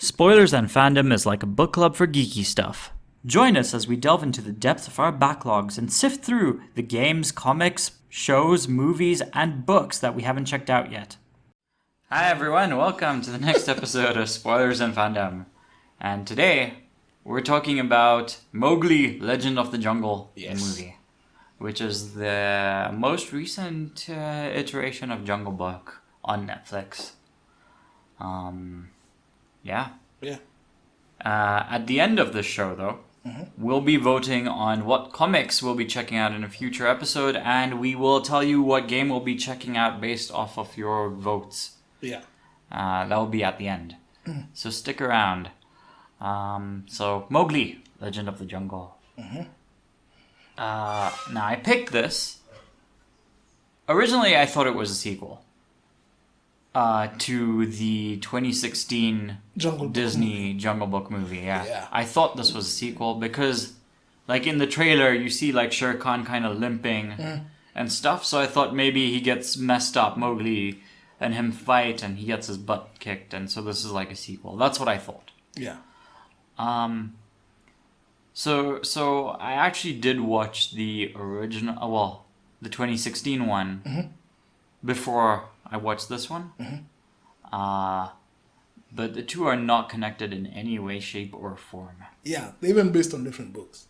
Spoilers and Fandom is like a book club for geeky stuff. Join us as we delve into the depth of our backlogs and sift through the games, comics, shows, movies, and books that we haven't checked out yet. Hi everyone, welcome to the next episode of Spoilers and Fandom. And today, we're talking about Mowgli, Legend of the Jungle movie, which is the most recent iteration of Jungle Book on Netflix. Yeah. At the end of this show, though, we'll be voting on what comics we'll be checking out in a future episode, and we will tell you what game we'll be checking out based off of your votes. That will be at the end. So stick around. So, Mowgli, Legend of the Jungle. Now, I picked this. Originally, I thought it was a sequel to the 2016 Disney Jungle Book movie. Yeah. I thought this was a sequel because, like, in the trailer, you see, like, Shere Khan kind of limping and stuff. So I thought maybe he gets messed up, Mowgli, and him fight, and he gets his butt kicked. And so this is like a sequel. That's what I thought. Yeah. So I actually did watch the original, the 2016 one before I watched this one. But the two are not connected in any way, shape, or form. Yeah, they're even based on different books.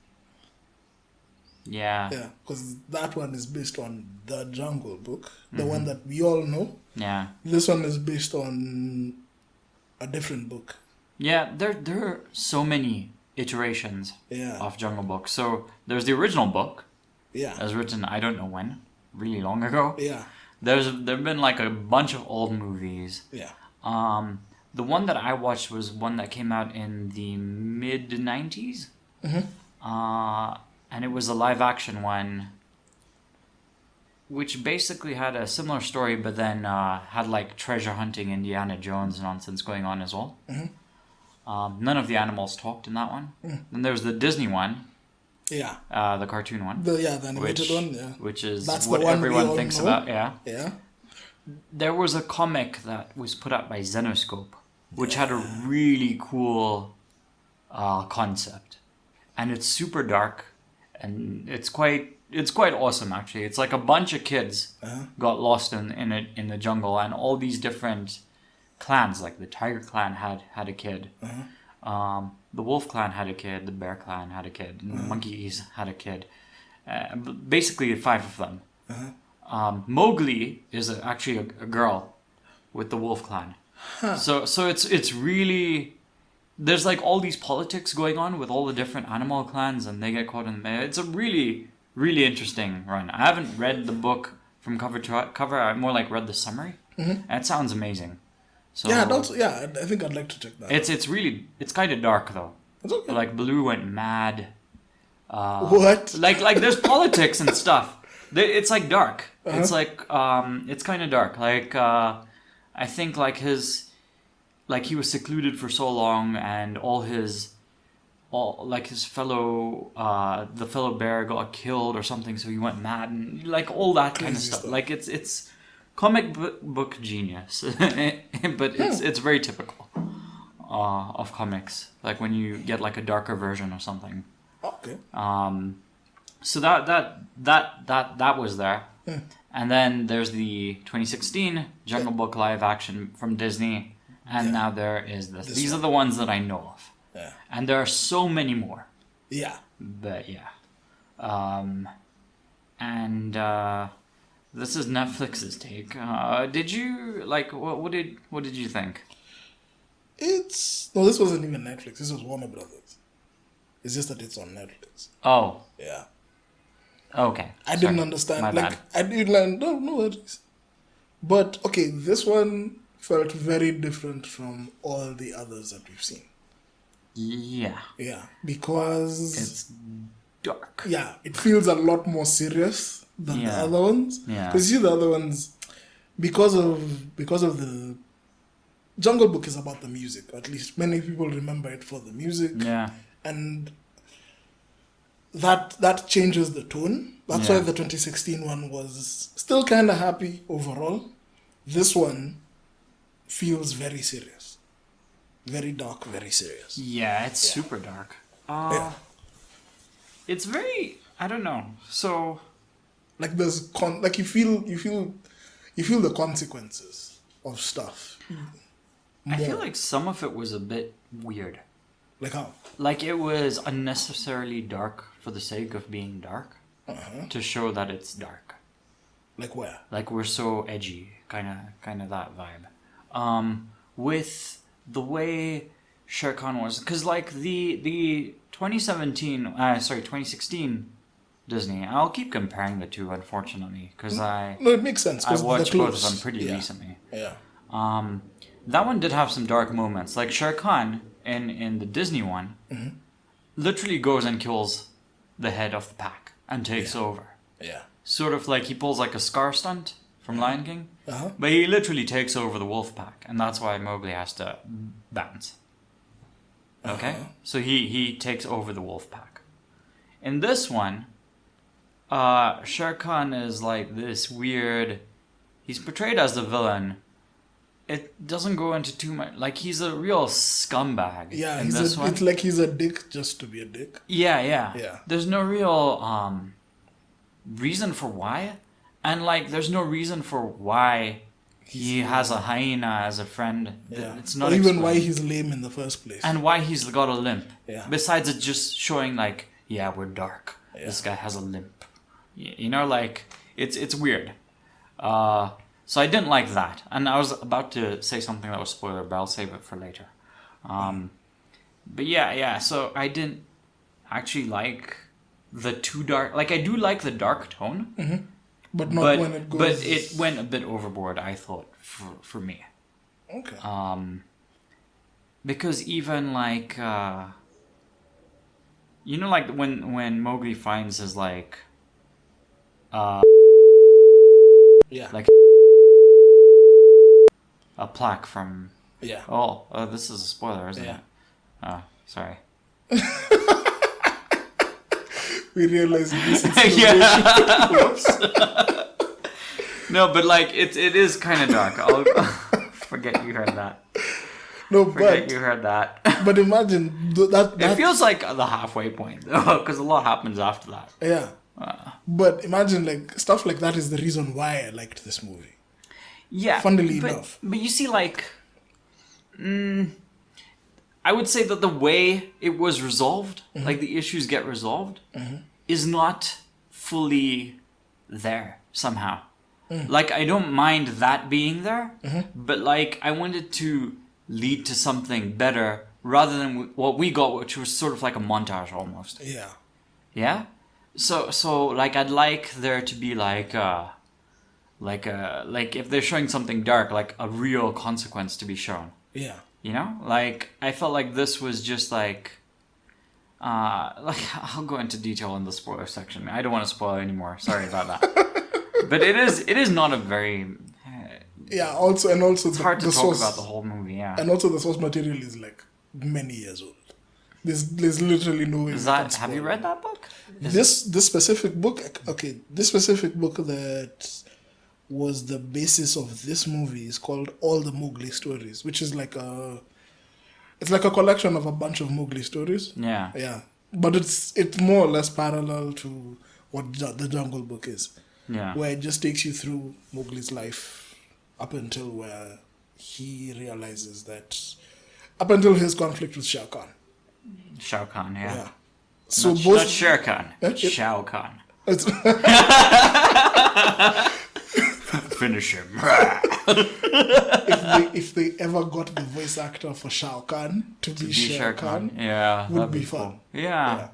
Yeah. Yeah, because that one is based on the Jungle Book, the one that we all know. Yeah. This one is based on a different book. Yeah, there are so many iterations of Jungle Book. So there's the original book. Yeah. As written, I don't know when, really long ago. Yeah. There've been like a bunch of old movies. Yeah. The one that I watched was one that came out in the mid-90s. And it was a live-action one, which basically had a similar story, but then had like treasure hunting, Indiana Jones nonsense going on as well. None of the animals talked in that one. Then there was the Disney one. Yeah. The cartoon one. The animated one, yeah. Which is That's what everyone thinks about, Yeah. There was a comic that was put out by Zenoscope, which had a really cool concept. And it's super dark, and it's quite awesome, actually. It's like a bunch of kids got lost in the jungle, and all these different clans, like the Tiger Clan had a kid. The Wolf Clan had a kid, the Bear Clan had a kid, and the Monkeys had a kid. Basically, 5 of them. Mowgli is actually a girl with the Wolf Clan. So it's really... There's like all these politics going on with all the different animal clans, and they get caught in the middle. It's a really, really interesting run. I haven't read the book from cover to cover. I more like read the summary, and it sounds amazing. So I think I'd like to check that. It's kind of dark though. It's okay. Like Baloo went mad. What? Like there's politics and stuff. It's like dark. It's like it's kind of dark. Like I think like he was secluded for so long, and his fellow the fellow bear got killed or something, so he went mad, and like all that kind of stuff. Like it's comic book genius, but it's very typical of comics. Like when you get like a darker version or something. Okay. So that was there, and then there's the 2016 Jungle Book live action from Disney, and now there is this. These are the ones that I know of, and there are so many more. Yeah. But this is Netflix's take. Did you like what did you think? This wasn't even Netflix. This was Warner Brothers. It's just that it's on Netflix. Oh. Yeah. Okay. I didn't understand. My bad. I didn't no worries. But okay, this one felt very different from all the others that we've seen. Yeah. Yeah, because it's dark. Yeah, it feels a lot more serious than the other ones. Yeah. Because you see the other ones, because of the Jungle Book is about the music. At least many people remember it for the music. Yeah. And that changes the tone. That's why the 2016 one was still kind of happy overall. This one feels very serious. Very dark, very serious. Yeah, it's super dark. Yeah. It's very, I don't know. So Like like you feel the consequences of stuff. I feel More. like some of it was a bit weird. Like how? Like it was unnecessarily dark for the sake of being dark to show that it's dark. Like where? Like we're so edgy, kind of that vibe. With the way Shere Khan was, because like the 2016 Disney. I'll keep comparing the two, unfortunately, because No, it makes sense. I 'cause watched they're both of close. them pretty Yeah. recently. Yeah. That one did have some dark moments. Like Shere Khan in the Disney one, literally goes and kills the head of the pack and takes over. Yeah. Sort of like he pulls like a Scar stunt from Lion King, Uh-huh. but he literally takes over the wolf pack, and that's why Mowgli has to bounce. Okay, so he takes over the wolf pack. In this one, Shere Khan is like this weird. He's portrayed as the villain. It doesn't go into too much. Like he's a real scumbag. Yeah, in this one. it's like he's a dick just to be a dick. Yeah. Yeah. There's no real reason for why, and like there's no reason for why he has a hyena as a friend. Yeah. It's not or even explained. why he's lame in the first place. And why he's got a limp. Yeah. Besides it just showing like, yeah, we're dark. Yeah. This guy has a limp. You know, like it's weird. So I didn't like that, and I was about to say something that was spoiler, but I'll save it for later. But yeah. So I didn't actually like the too dark. Like I do like the dark tone, but not when it goes. but it went a bit overboard. I thought for me. Okay. Because even like you know, like when Mowgli finds his like yeah. like a plaque from Yeah. this is a spoiler, isn't Yeah. it? Oh, sorry. We realize this is Yeah. Whoops. No, but like it is kind of dark. I'll forget you heard that. No, Forget you heard that. but imagine that It feels like the halfway point though, because a lot happens after that. yeah. But imagine like stuff like that is the reason why I liked this movie. Yeah. Funnily but, enough. But you see, like, I would say that the way it was resolved, like the issues get resolved, is not fully there somehow. Like, I don't mind that being there, but like, I wanted to lead to something better rather than what we got, which was sort of like a montage almost. Yeah. Yeah? So like, I'd like there to be like if they're showing something dark, like a real consequence to be shown. Yeah. You know, like I felt like this was just like I'll go into detail in the spoiler section. I don't want to spoil anymore. Sorry about that. But it is not a very. Yeah. Also, It's hard to talk about the whole movie. Yeah. And also, the source material is like many years old. There's literally no way. Is that? Have you read that book? This specific book? Okay, this specific book that was the basis of this movie is called All the Mowgli Stories, which is like it's like a collection of a bunch of Mowgli stories. Yeah. Yeah, but it's more or less parallel to what the Jungle Book is. Yeah. Where it just takes you through Mowgli's life up until where he realizes that, up until his conflict with Shere Khan. Shao Kahn. Yeah. Yeah. So Not, both not Shere Khan. It- Shao Kahn. it's, Finish him. if they ever got the voice actor for Shao Kahn to be Shere Khan, Yeah. would that'd be cool. fun. Yeah. Yeah.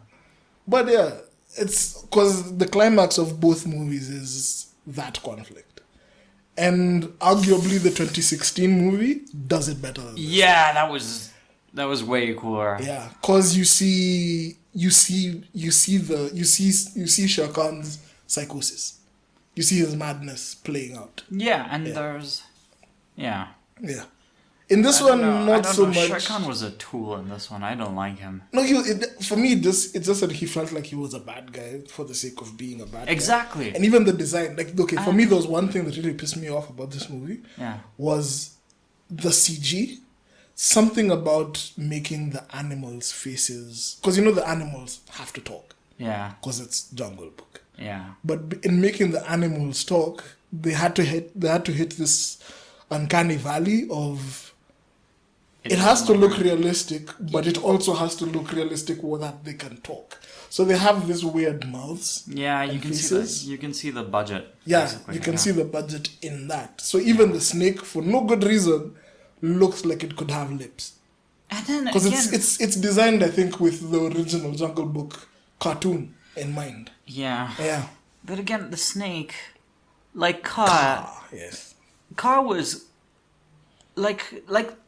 But yeah, it's because the climax of both movies is that conflict. And arguably the 2016 movie does it better than this. Yeah, that was way cooler. Yeah, because you see Shere Khan's psychosis. You see his madness playing out. Yeah, and there's yeah. Yeah. In this I one, don't know. not I don't so know. much. Shere Khan was a tool in this one. I don't like him. No, for me, it's just that he felt like he was a bad guy for the sake of being a bad guy. Exactly. And even the design, like, okay, for me, there was one thing that really pissed me off about this movie. Yeah. Was the CG. something about making the animals' faces, because you know the animals have to talk Yeah. because it's Jungle Book. Yeah. But in making the animals talk, they had to hit this uncanny valley of it has to look realistic, but it also has to look realistic so that they can talk. So they have these weird mouths. Yeah, you and can faces. see you can see the budget. Yeah, basically, you can see the budget in that. So even the snake, for no good reason, looks like it could have lips. And then Because again, it's designed, I think, with the original Jungle Book cartoon in mind. yeah. Yeah. But again, the snake, like Kaa, Ah, yes. Kaa was like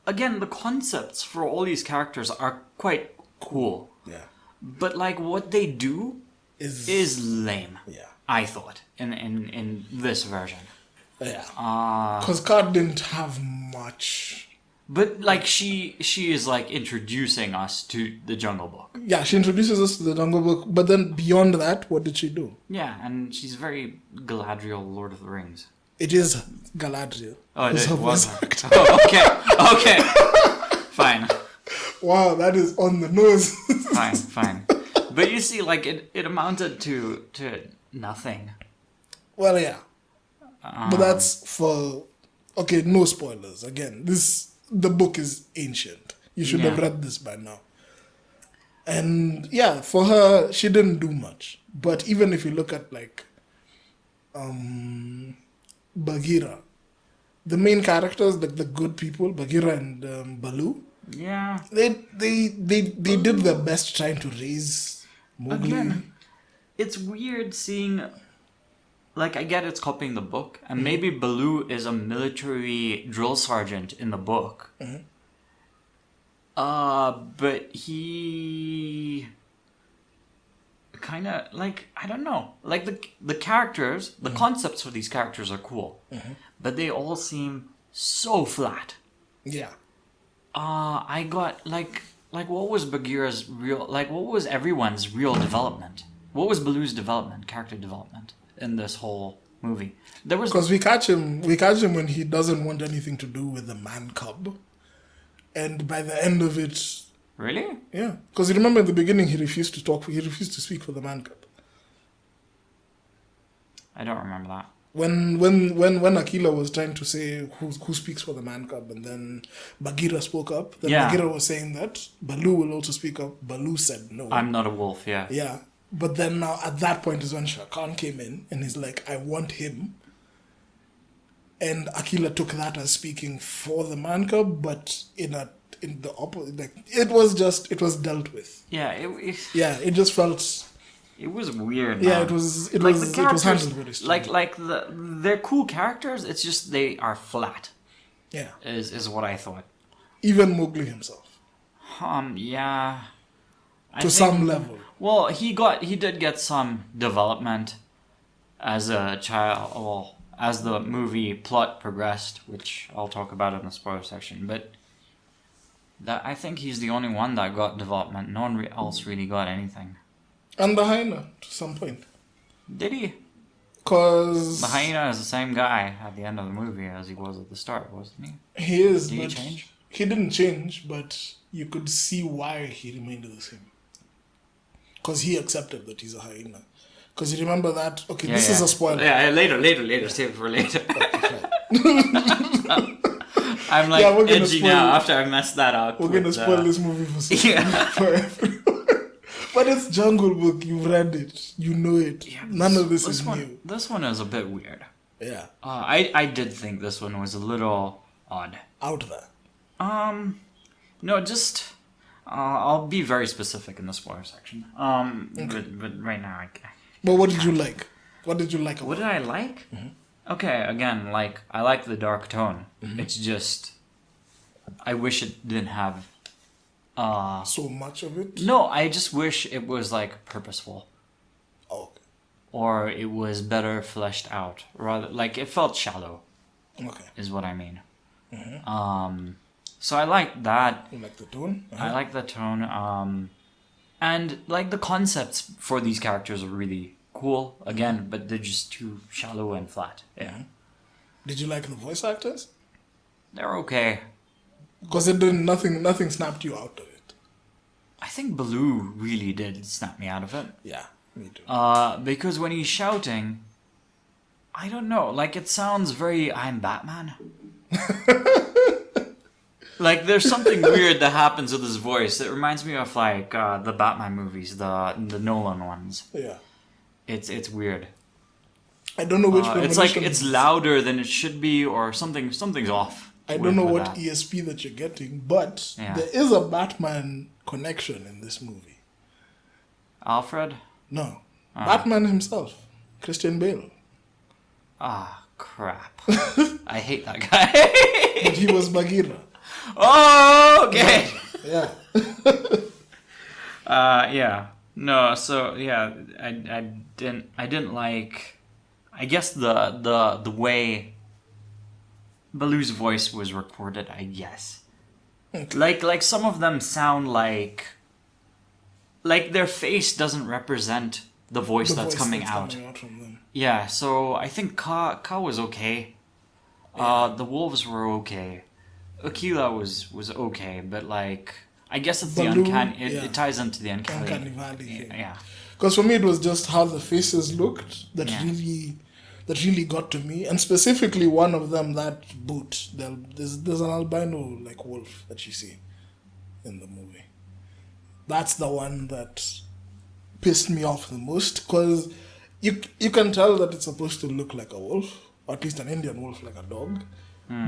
again, the concepts for all these characters are quite cool. Yeah. But like what they do is lame. Yeah. I thought in this version. Yeah. Because Kat didn't have much. But like she is like introducing us to the Jungle Book. Yeah, she introduces us to the Jungle Book, but then beyond that, what did she do? Yeah, and she's very Galadriel, Lord of the Rings. It is Galadriel. Oh, it who's her was. voice actor. Oh, okay, fine, Wow, that is on the nose. fine. But you see, like it amounted to nothing. Well, yeah. But that's for... Okay, no spoilers. Again, the book is ancient. You should have read this by now. And yeah, for her, she didn't do much. But even if you look at like Bagheera, the main characters, like the good people, Bagheera and Baloo, Yeah. they did their best trying to raise Mowgli. Again, it's weird seeing. Like, I get it's copying the book, and maybe Baloo is a military drill sergeant in the book. But he kind of, like, I don't know. Like, the characters, the concepts for these characters are cool. But they all seem so flat. Yeah. I got, like, what was Bagheera's real, like, what was everyone's real development? What was Baloo's development, character development? In this whole movie, there was because we catch him when he doesn't want anything to do with the man cub, and by the end of it, really, yeah, because you remember in the beginning he refused to speak for the man cub. I don't remember that. When Akila was trying to say who speaks for the man cub, and then Bagheera spoke up, then Bagheera was saying that Baloo will also speak up. Baloo said no. I'm not a wolf. Yeah. Yeah. But then now at that point is when Shah Khan came in and he's like, I want him. And Akila took that as speaking for the man cub, but in the opposite, like it was dealt with. Yeah, it just felt. It was weird. Yeah, man. it was handled very strange. Like they're cool characters. It's just they are flat. Yeah, is what I thought. Even Mowgli himself. Yeah. To some level. Well, he did get some development as a child. Well, as the movie plot progressed, which I'll talk about in the spoiler section. But I think he's the only one that got development. No one else really got anything. And the hyena to some point. Did he? Because the hyena is the same guy at the end of the movie as he was at the start, wasn't he? He is. Did he but change? He didn't change, but you could see why he remained the same. Because he accepted that he's a hyena. Because you remember that... Okay, this is a spoiler. Yeah, later. Save it for later. I'm like edgy now after I messed that up. We're going to spoil this movie for everyone. But it's Jungle Book. You've read it. You know it. Yeah, none of this is new. This one is a bit weird. Yeah. I did think this one was a little odd. Out there. No, just... I'll be very specific in the spoiler section. Okay. But right now I can't. But what did you like? What did you like about it? What did I like? Mm-hmm. Okay, again, like, I like the dark tone. Mm-hmm. It's just... I wish it didn't have... so much of it? No, I just wish it was, like, purposeful. Oh, okay. Or it was better fleshed out. Rather, like, it felt shallow. Okay. Is what I mean. Mm-hmm. So I like that. You like the tone? Uh-huh. I like the tone. And like the concepts for these characters are really cool. Again, but they're just too shallow and flat. Yeah. Did you like the voice actors? They're okay. Because it didn't. Nothing snapped you out of it. I think Baloo really did snap me out of it. Yeah, me too. Because when he's shouting, I don't know, like it sounds very I'm Batman. Like there's something weird that happens with his voice. It reminds me of like the Batman movies, the Nolan ones. Yeah. It's weird. I don't know which it's like it's louder than it should be, or something's off. I don't know what that. ESP that you're getting, but Yeah. there is a Batman connection in this movie. Alfred? No. Batman himself. Christian Bale. Ah, crap. I hate that guy. But he was Bagheera. Oh, okay. Yeah. Yeah. No, so yeah, I didn't like, I guess the way Baloo's voice was recorded, I guess. Okay. Like some of them sound like their face doesn't represent the voice that's coming out. From them. Yeah, so I think Ka was okay. The wolves were okay. Aquila was okay, but like I guess it's Baloo, the uncanny. yeah. It ties into the Uncanny Valley thing. Yeah. Because for me, it was just how the faces looked that Yeah. really got to me, and specifically one of them, that boot. There's an albino like wolf that you see in the movie. That's the one that pissed me off the most, because you can tell that it's supposed to look like a wolf, or at least an Indian wolf, like a dog,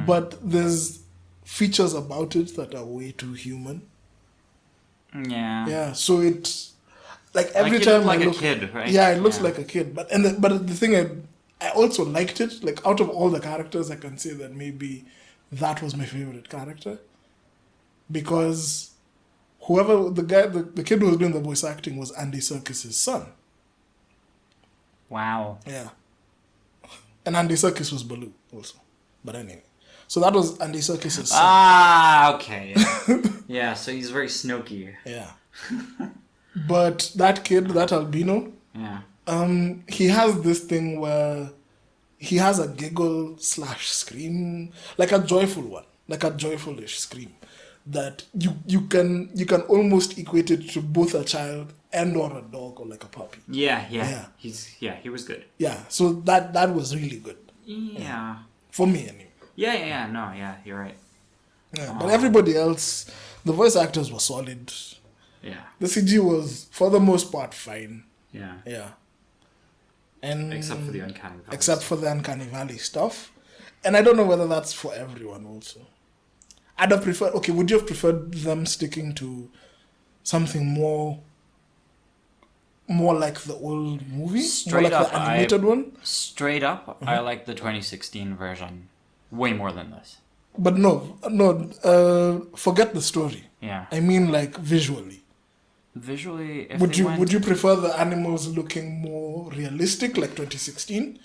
but there's features about it that are way too human. Yeah. Yeah, so it's like every Like it time looked like I a look, kid, right? Yeah, it looks Yeah. like a kid. But the thing I also liked it. Like out of all the characters, I can say that maybe that was my favorite character, because whoever the kid who was doing the voice acting was Andy Serkis's son. Wow. Yeah, and Andy Serkis was Baloo also. But anyway, so that was Andy Serkis's son. Ah, okay. Yeah. Yeah, so he's very snooky. Yeah. But that kid, that albino, Yeah. he has this thing where he has a giggle / scream, like a joyful one, like a joyfulish scream, that you can almost equate it to both a child and or a dog or like a puppy. Yeah. Yeah. He was good. Yeah, so that was really good Yeah. for me anyway. Yeah. No, yeah, you're right. Yeah, but everybody else, the voice actors were solid. Yeah. The CG was for the most part fine. Yeah. Yeah. And Except for the uncanny valley. except for the Uncanny Valley stuff. And I don't know whether that's for everyone also. I'd have preferred, okay, would you have preferred them sticking to something more like the old movie? Straight more like up, the animated one? Straight up, I like the 2016 version way more than this. But no, forget the story. Yeah. I mean like visually. Visually, if Would they you went- would you prefer the animals looking more realistic like 2016,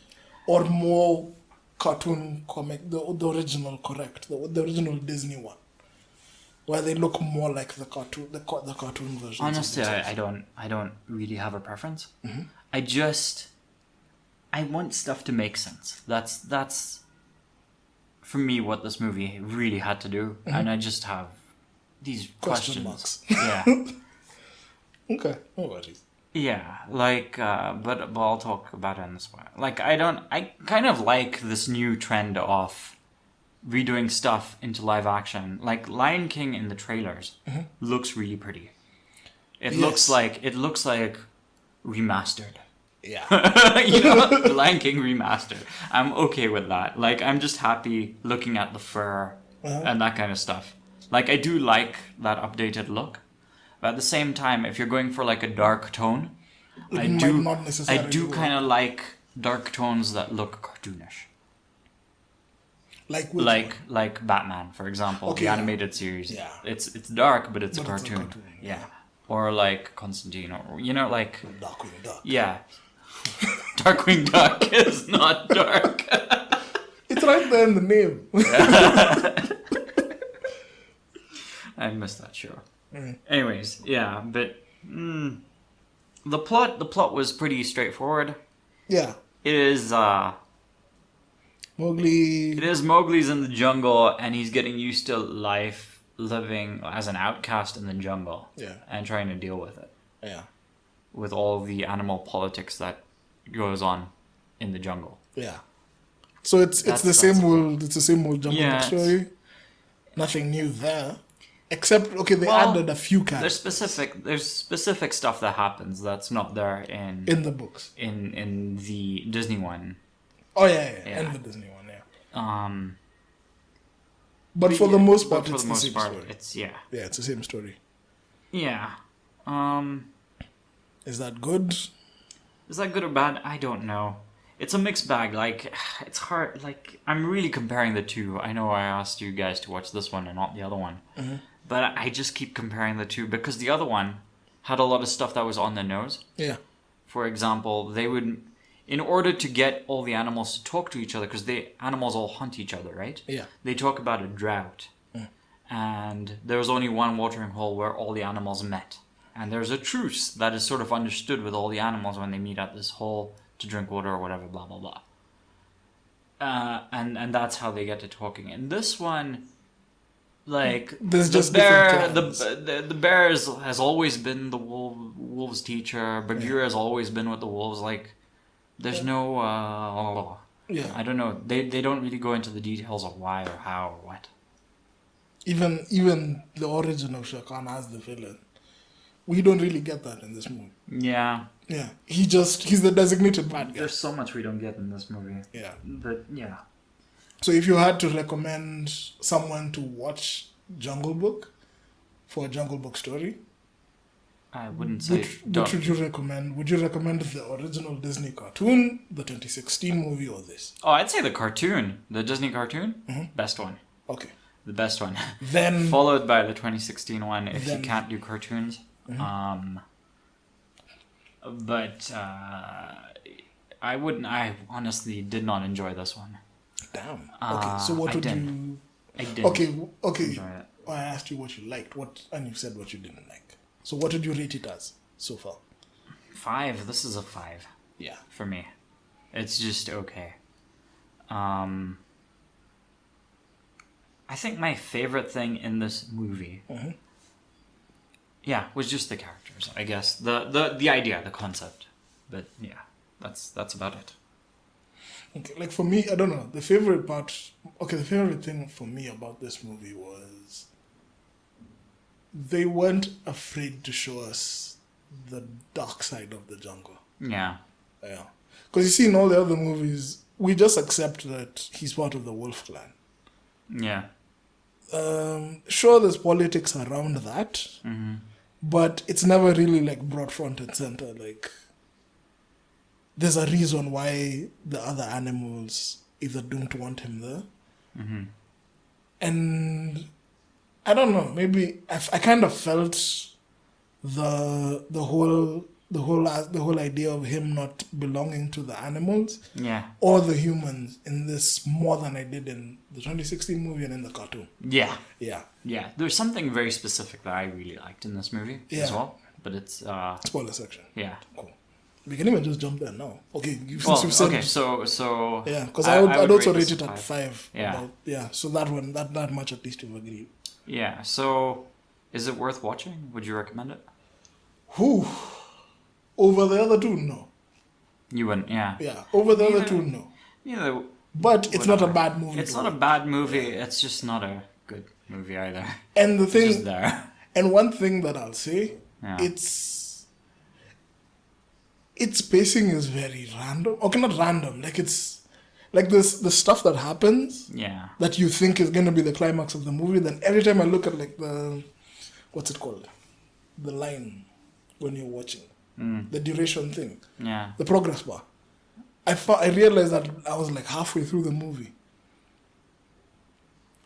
or more cartoon comic, the original, correct, the original Disney one, where they look more like the cartoon version? Honestly, I don't really have a preference. I want stuff to make sense. That's for me what this movie really had to do, and I just have these Question questions. marks. Yeah. Okay, no worries. Yeah, like, but I'll talk about it in this way. Like, I kind of like this new trend of redoing stuff into live action. Like, Lion King in the trailers looks really pretty. It looks like remastered. Yeah. You know, the Lion King remastered. I'm okay with that. Like, I'm just happy looking at the fur and that kind of stuff. Like, I do like that updated look. But at the same time, if you're going for like a dark tone, I do kind of like dark tones that look cartoonish. Like Like Batman, for example, Okay, the yeah. animated series. Yeah. It's dark, but it's a But it's a cartoon. cartoon, Yeah. Or like Constantine, or you know, like Darkwing Duck. yeah, Darkwing Duck is not dark. It's right there in the name. I missed that show. Anyways, yeah, but the plot was pretty straightforward. Yeah. It is Mowgli. Mowgli's in the jungle and he's getting used to life living as an outcast in the jungle. Yeah. And trying to deal with it. Yeah. With all the animal politics that goes on in the jungle. Yeah. So it's the same old Jungle Book story. Nothing new there. Except they added a few characters. There's specific stuff that happens that's not there in the books. In the Disney one. Oh yeah. In the Disney one, yeah. But for the most part, it's the same story. It's the same story. Yeah. Is that good? Is that good or bad? I don't know. It's a mixed bag. Like, it's hard. Like, I'm really comparing the two. I know I asked you guys to watch this one and not the other one. Mm-hmm. But I just keep comparing the two because the other one had a lot of stuff that was on the nose. Yeah. For example, they would, in order to get all the animals to talk to each other, because the animals all hunt each other, right? Yeah. They talk about a drought. And there was only one watering hole where all the animals met. And there's a truce that is sort of understood with all the animals when they meet at this hole to drink water or whatever, blah, blah, blah. And that's how they get to talking. In this one, like, there's the just bear, the bear has always been the wolves' teacher. Bagheera has always been with the wolves. Like, there's no, I don't know. They don't really go into the details of why or how or what. Even the origin of Shere Khan as the villain, we don't really get that in this movie. Yeah. Yeah. He's the designated bad guy. There's so much we don't get in this movie. Yeah. But, yeah. So if you had to recommend someone to watch Jungle Book for a Jungle Book story, I wouldn't say... Which would you recommend? Would you recommend the original Disney cartoon, the 2016 movie, or this? Oh, I'd say the cartoon. The Disney cartoon. Mm-hmm. Best one. Okay. The best one. Then... Followed by the 2016 one if you can't do cartoons. Mm-hmm. But I honestly did not enjoy this one. Damn. Okay, so what would you... I didn't. Okay. Enjoy it. Well, I asked you what you liked, and you said what you didn't like. So what did you rate it as so far? 5. This is a 5. Yeah. For me. It's just okay. I think my favorite thing in this movie, was just the characters. I guess the idea, the concept, but yeah, that's about it. Okay, like for me, I don't know. The favorite thing for me about this movie was they weren't afraid to show us the dark side of the jungle. Yeah. Yeah. Because you see, in all the other movies, we just accept that he's part of the Wolf Clan. Yeah. Sure, there's politics around that, but it's never really like brought front and center. Like, there's a reason why the other animals either don't want him there, and I don't know. Maybe I kind of felt the whole idea of him not belonging to the animals or the humans in this more than I did in the 2016 movie and in the cartoon. Yeah. Yeah. Yeah. There's something very specific that I really liked in this movie as well. But it's spoiler section. Yeah. Cool. We can even just jump there now. Okay, you've said okay, so yeah, because I'd also rate it at 5. Yeah. So that one, that much at least you've agreed. Yeah. So, is it worth watching? Would you recommend it? Over the other two, no. You wouldn't, yeah. Yeah, over the other two, no. Yeah. But it's not a bad movie. It's not a bad movie. It's just not a good movie either. And the thing, it's just there. And one thing that I'll say, its pacing is very random. Okay, not random. Like it's like the stuff that happens. Yeah. That you think is gonna be the climax of the movie. Then every time I look at like the, what's it called, the line when you're watching, the duration thing. Yeah. The progress bar. I realized that I was like halfway through the movie.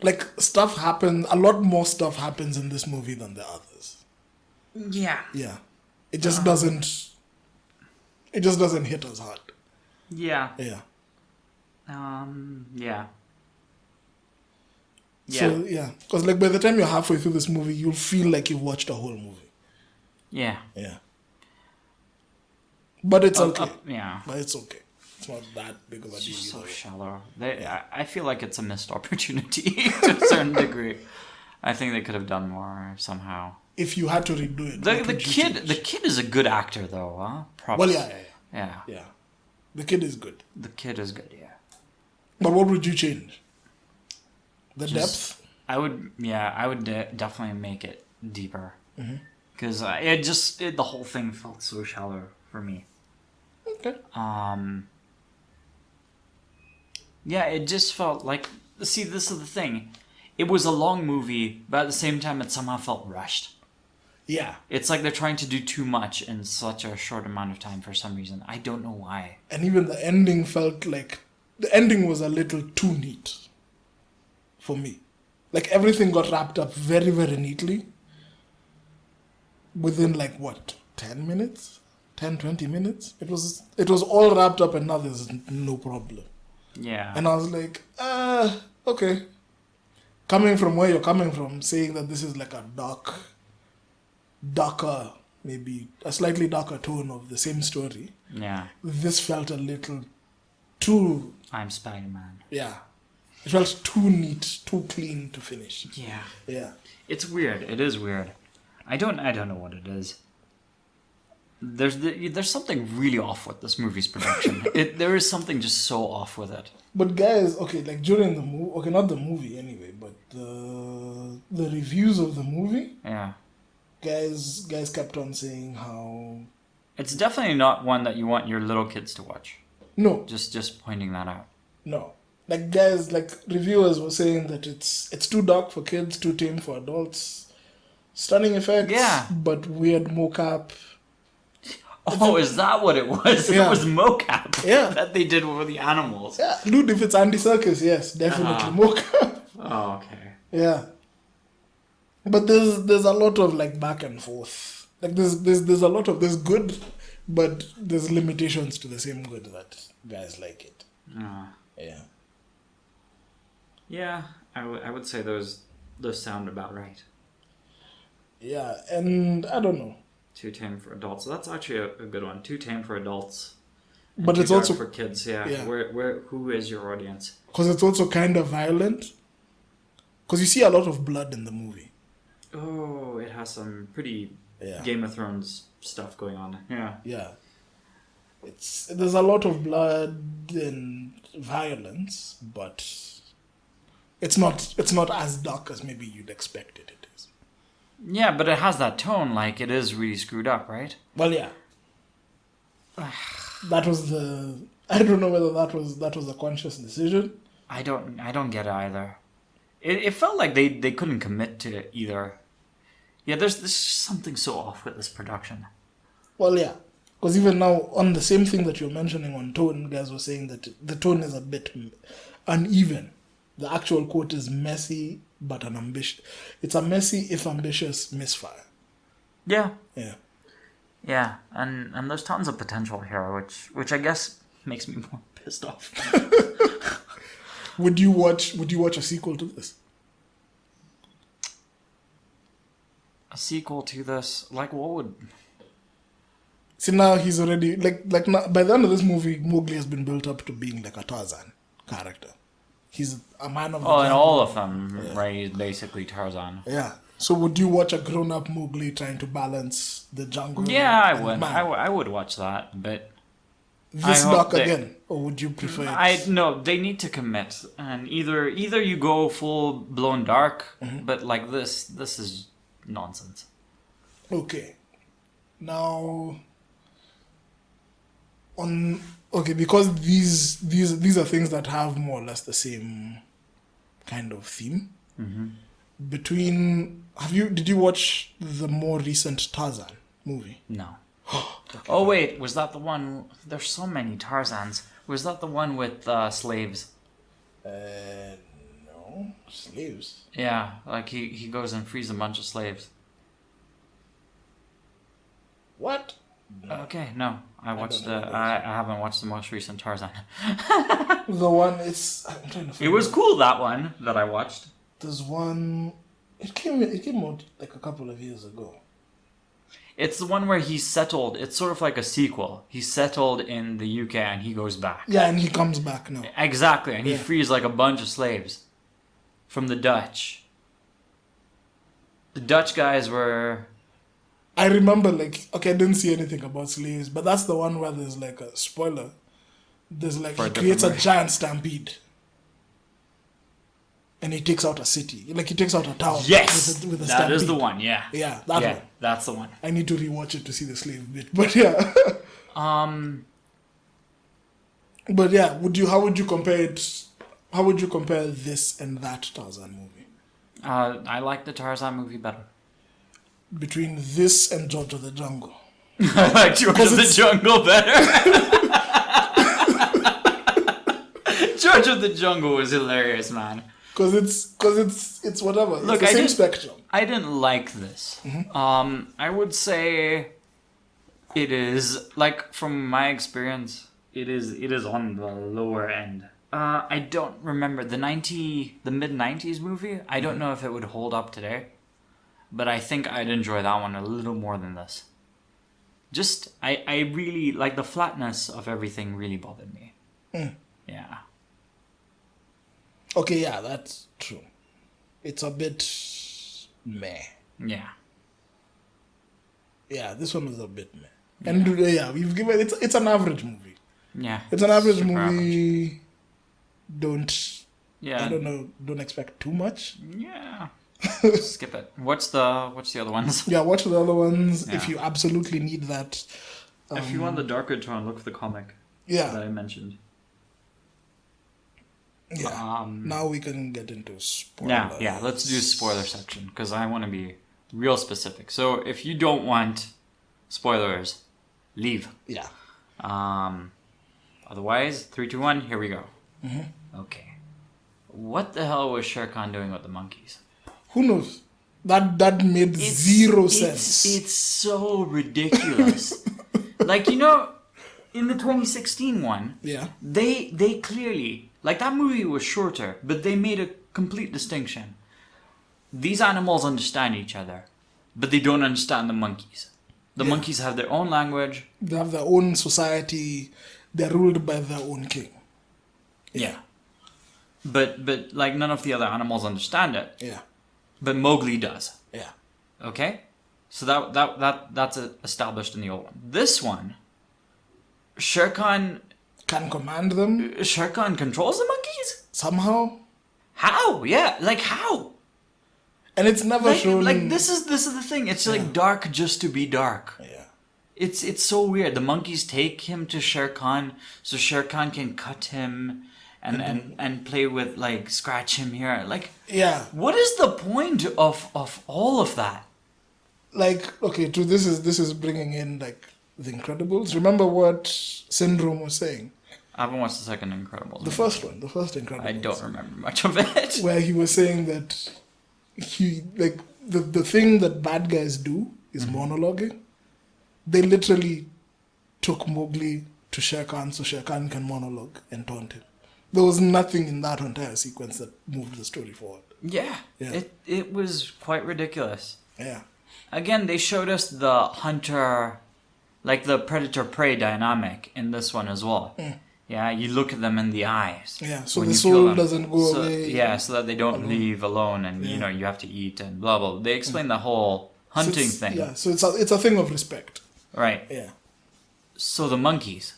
Like stuff happens. A lot more stuff happens in this movie than the others. Yeah. Yeah. It just doesn't. It just doesn't hit as hard. Yeah. Yeah. Yeah. So, yeah. Because, like, by the time you're halfway through this movie, you'll feel like you've watched a whole movie. Yeah. Yeah. But it's okay. Yeah. But it's okay. It's not that big of a deal. It's so shallow. I feel like it's a missed opportunity to a certain degree. I think they could have done more somehow. If you had to redo it, The kid is a good actor though, huh? Props. Well, Yeah. yeah. The kid is good. The kid is good, yeah. But what would you change? The depth? I would definitely make it deeper. Because the whole thing felt so shallow for me. Okay. Yeah, it just felt like, see, this is the thing. It was a long movie, but at the same time, it somehow felt rushed. Yeah. It's like they're trying to do too much in such a short amount of time for some reason. I don't know why. And even the ending felt like... The ending was a little too neat for me. Like, everything got wrapped up very, very neatly. Within, 10 minutes? 10, 20 minutes? It was all wrapped up and now there's no problem. Yeah. And I was like, okay. Coming from where you're coming from, saying that this is like a darker, maybe a slightly darker tone of the same story. Yeah. This felt a little too... I'm Spider-Man. Yeah. It felt too neat, too clean to finish. Yeah. Yeah. It's weird. It is weird. I don't know what it is. There's something really off with this movie's production. There is something just so off with it. But guys, okay, during the movie, okay, not the movie anyway, but the reviews of the movie, Yeah. guys kept on saying how... It's definitely not one that you want your little kids to watch. No. Just pointing that out. No. Guys, reviewers were saying that it's too dark for kids, too tame for adults. Stunning effects, Yeah. but weird mocap. Oh, is that what it was? Yeah. It was mocap that they did with the animals. Yeah, dude, if it's Andy Serkis, yes, definitely mocap. Oh, okay. Yeah. But there's a lot of back and forth. There's a lot of there's good, but there's limitations to the same good that guys like it. Yeah. Yeah, I would say those sound about right. Yeah, and I don't know. Too tame for adults. So that's actually a good one. Too tame for adults. But too it's dark also for kids. Yeah. Who is your audience? Because it's also kind of violent. Because you see a lot of blood in the movie. Oh, it has some pretty Game of Thrones stuff going on. Yeah. Yeah. There's a lot of blood and violence, but it's not as dark as maybe you'd expect it is. Yeah, but it has that tone, it is really screwed up, right? Well, yeah. That was I don't know whether that was a conscious decision. I don't get it either. It felt like they couldn't commit to it either. Yeah, there's something so off with this production. Well, yeah. Because even now, on the same thing that you're mentioning on tone, guys were saying that the tone is a bit uneven. The actual quote is messy, but it's a messy, if ambitious, misfire. Yeah. Yeah. Yeah, and there's tons of potential here, which I guess makes me more pissed off. Would you watch a sequel to this? A sequel to this? What would... See, now he's already... now, by the end of this movie, Mowgli has been built up to being a Tarzan character. He's a man of the jungle. and all of them, right? He's basically Tarzan. Yeah. So would you watch a grown-up Mowgli trying to balance the jungle? Yeah, I would. I would watch that, but... This dark again? Or would you prefer it? No, they need to commit. And either you go full-blown dark, but this is nonsense. Okay. Now... because these are things that have more or less the same kind of theme. Did you watch the more recent Tarzan movie? No. Oh wait, was that the one? There's so many Tarzans. Was that the one with slaves? No, slaves. Yeah, he goes and frees a bunch of slaves. What? Okay, no. I watched I haven't watched the most recent Tarzan. The one I'm trying to find It was cool, that one that I watched. There's one it came out a couple of years ago. It's the one where he settled. It's sort of like a sequel. He settled in the UK and he goes back. Yeah, and he comes back now. Exactly, and he frees a bunch of slaves from the Dutch. The Dutch guys were... I remember, like, okay, I didn't see anything about slaves, but that's the one where there's like a spoiler. There's like, For a he creates a different giant stampede. And he takes out a city. Like, he takes out a town. Yes! With a That stampede. is the one, yeah. Yeah, that one. That's the one. I need to rewatch it to see the slave bit. But yeah. But yeah, how would you compare it? How would you compare this and that Tarzan movie? I like the Tarzan movie better. Between this and George of the Jungle. I like George of the Jungle better. George of the Jungle was hilarious, man. Because it's whatever. It's Look, the same spectrum. I didn't like this. I would say it is, like, from my experience, it is on the lower end. I don't remember the mid-90s movie. I don't know if it would hold up today, but I think I'd enjoy that one a little more than this. Just, I really, like, the flatness of everything really bothered me. Yeah. Okay, yeah, that's true. It's a bit meh. Yeah. Yeah, this one was a bit meh. And we've given it's an average movie. Yeah. It's an average super movie. average. I don't know, don't expect too much. Yeah. Skip it. What's the other ones? Yeah, watch the other ones Yeah. if you absolutely need that. If you want the darker tone, look for the comic that I mentioned. Yeah. Now we can get into spoilers. Yeah. Let's do spoiler section because I want to be real specific. So if you don't want spoilers, leave. Yeah. Otherwise, 3, 2, 1. Here we go. Okay. What the hell was Shere Khan doing with the monkeys? Who knows? That made zero sense. It's so ridiculous. Like, you know, in the 2016 one, they clearly, like, that movie was shorter, but they made a complete distinction. These animals understand each other, but they don't understand the monkeys. The monkeys have their own language. They have their own society. They're ruled by their own king. Yeah. But like, none of the other animals understand it. Yeah. But Mowgli does. Yeah. Okay? So that's established in the old one. This one, Shere Khan... Can command them? Shere Khan controls the monkeys? Somehow? How? Yeah, like how? And it's never shown... Like, this is the thing. It's like dark just to be dark. Yeah. It's so weird. The monkeys take him to Shere Khan so Shere Khan can cut him and play with, like, scratch him here. Like, what is the point of all of that? Like, okay, this is bringing in, like, The Incredibles. Remember what Syndrome was saying? I haven't watched the second Incredibles. The first Incredibles. I don't remember much of it. Where he was saying that the thing that bad guys do is monologuing. They literally took Mowgli to Shere Khan so Shere Khan can monologue and taunt him. There was nothing in that entire sequence that moved the story forward. Yeah. It was quite ridiculous. Yeah. Again, they showed us the hunter, like the predator-prey dynamic in this one as well. Yeah, you look at them in the eyes. Yeah, so the soul doesn't go away. Yeah, so that they don't leave alone and, you know, you have to eat and blah, blah. They explain the whole hunting thing. Yeah, so it's a thing of respect. Right. Yeah. So the monkeys.